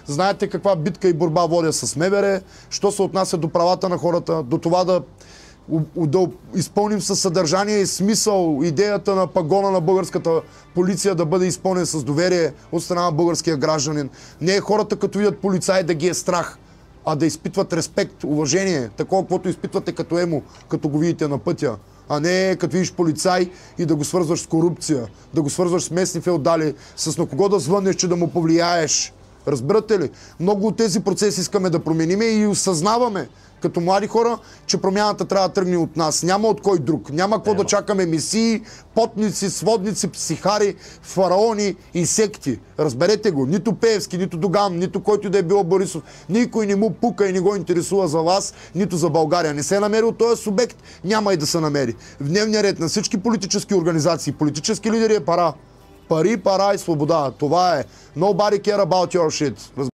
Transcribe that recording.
Знаете каква битка и борба водя с МВР, що се отнася до правата на хората, до това да изпълним със съдържание и смисъл идеята на пагона на българската полиция да бъде изпълнен с доверие от страна на българския гражданин. Не е хората като видят полицаи да ги е страх, а да изпитват респект, уважение, такова, каквото изпитвате като емо, като го видите на пътя. А не като видиш полицай и да го свързваш с корупция, да го свързваш с местни феодали, с на кого да звъннеш, че да му повлияеш. Разбирате ли? Много от тези процеси искаме да промениме и осъзнаваме като млади хора, че промяната трябва да тръгне от нас. Няма от кой друг. Няма какво да чакаме мисии, потници, сводници, психари, фараони и секти. Разберете го. Нито Пеевски, нито Доган, нито който да е бил Борисов. Никой не му пука и не го интересува за вас, нито за България. Не се е намерил този субект, няма и да се намери. В дневния ред на всички политически организации, политически лидери е пара. Пари, пара и свобода. Това е. Nobody care about your shit.